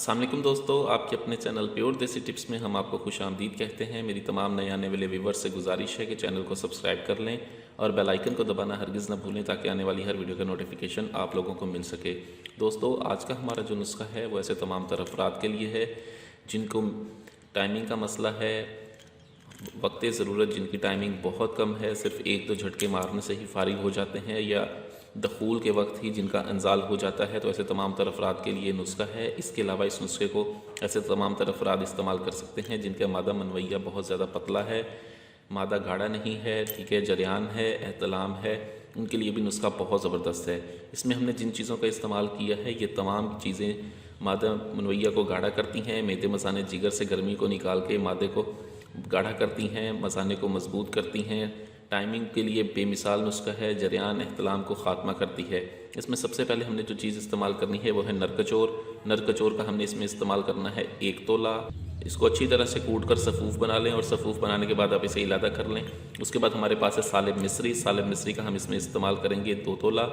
अस्सलाम वालेकुम दोस्तों, आपके अपने चैनल प्योर देसी टिप्स में हम आपको खुश आमदीद कहते हैं। मेरी तमाम नए आने वाले व्यूवर्स से गुजारिश है कि चैनल को सब्सक्राइब कर लें और बेल आइकन को दबाना हरगिज़ ना भूलें ताकि आने वाली हर वीडियो का नोटिफिकेशन आप लोगों को मिल सके। दोस्तों, आज का हमारा जो नुस्खा है वो ऐसे तमाम तर अफराद के लिए है जिनको टाइमिंग का मसला है, वक्त ज़रूरत जिनकी टाइमिंग बहुत कम है, सिर्फ एक दो झटके मारने से ही फारिग हो जाते हैं, या दखूल के वक्त ही जिनका इंजाल हो जाता है। तो ऐसे तमाम तर अफराद के लिए नुस्खा है। इसके अलावा इस नुस्खे को ऐसे तमाम तर अफराद इस्तेमाल कर सकते हैं जिनका मादा मनवैया बहुत ज़्यादा पतला है, मादा गाढ़ा नहीं है, ठीक है, जरियान है, एहतलाम है, उनके लिए भी नुस्खा बहुत ज़बरदस्त है। इसमें हमने जिन चीज़ों का इस्तेमाल किया है ये तमाम चीज़ें मादा मनवैया को गाढ़ा करती हैं। मेदे मसाने जिगर से गर्मी को निकाल के मादे को गाढ़ा करती हैं, मसाने को मजबूत करती हैं। टाइमिंग के लिए बेमिसाल नुस्खा है, जरियान एहतलाम को ख़ात्मा करती है। इसमें सबसे पहले हमने जो चीज़ इस्तेमाल करनी है वो है नरकचोर। नरकचोर का हमने इसमें इस्तेमाल करना है 1 तोला। इसको अच्छी तरह से कूट कर सफ़ूफ़ बना लें और सफ़ूफ़ बनाने के बाद आप इसे इलादा कर लें। उसके बाद हमारे पास है सालिब मिस्री। सालिब मिस्री का हम इसमें इस्तेमाल करेंगे 2 तोला।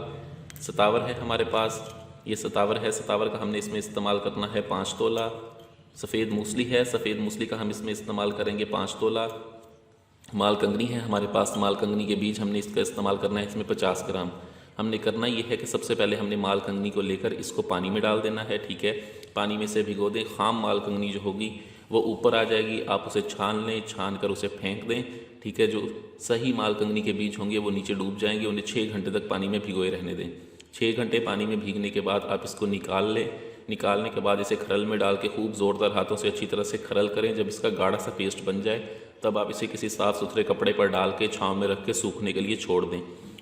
सतावर है हमारे पास, ये सतावर है, सतावर का हमने इसमें इस्तेमाल करना है 5 तोला। सफ़ेद मूसली है, सफ़ेद मूसली का हम इसमें इस्तेमाल करेंगे 5 तोला। माल कंगनी है हमारे पास, माल कंगनी के बीज हमने इसका इस्तेमाल करना है इसमें 50 ग्राम। हमने करना ये है कि सबसे पहले हमने माल कंगनी को लेकर इसको पानी में डाल देना है, ठीक है। पानी में से भिगो दें। खाम माल कंगनी जो होगी वो ऊपर आ जाएगी, आप उसे छान लें, छान कर उसे फेंक दें, ठीक है। जो सही माल कंगनी के बीज होंगे वो नीचे डूब जाएंगे, उन्हें 6 घंटे तक पानी में भिगोए रहने दें। 6 घंटे पानी में भीगने के बाद आप इसको निकाल लें। निकालने के बाद इसे खरल में डाल के खूब ज़ोरदार हाथों से अच्छी तरह से खरल करें। जब इसका गाढ़ा सा पेस्ट बन जाए तब आप इसे किसी साफ़ सुथरे कपड़े पर डाल के छाँव में रख के सूखने के लिए छोड़ दें,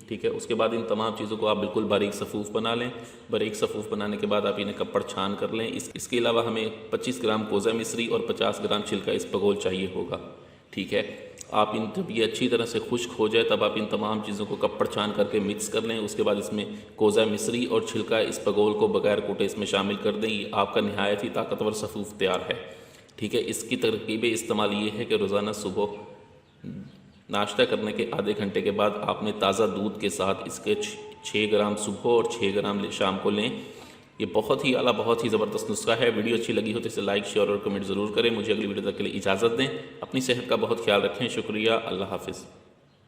ठीक है। उसके बाद इन तमाम चीज़ों को आप बिल्कुल बारीक सफ़ूफ़ बना लें। बारीक सफ़ूफ़ बनाने के बाद आप इन्हें कपड़ छान कर लें। इसके अलावा हमें 25 ग्राम कोज़ा मिस्री और 50 ग्राम छिलका इसबगोल चाहिए होगा, ठीक है। आप इन जब ये अच्छी तरह से खुश्क हो जाए तब आप इन तमाम चीज़ों को कपड़ छान करके मिक्स कर लें। उसके बाद इसमें कोज़ा मिस्री और छिलका इसबगोल को बगैर कूटे इसमें शामिल कर दें। ये आपका नहायत ही ताकतवर सफ़ूफ़ तैयार है, ठीक है। इसकी तरकीब इस्तेमाल ये है कि रोज़ाना सुबह नाश्ता करने के आधे घंटे के बाद आपने ताज़ा दूध के साथ इसके 6 ग्राम सुबह और 6 ग्राम शाम को लें। ये बहुत ही आला, बहुत ही ज़बरदस्त नुस्खा है। वीडियो अच्छी लगी हो तो इसे लाइक, शेयर और कमेंट ज़रूर करें। मुझे अगली वीडियो तक के लिए इजाज़त दें। अपनी सेहत का बहुत ख्याल रखें। शुक्रिया। अल्लाह हाफ़िज़।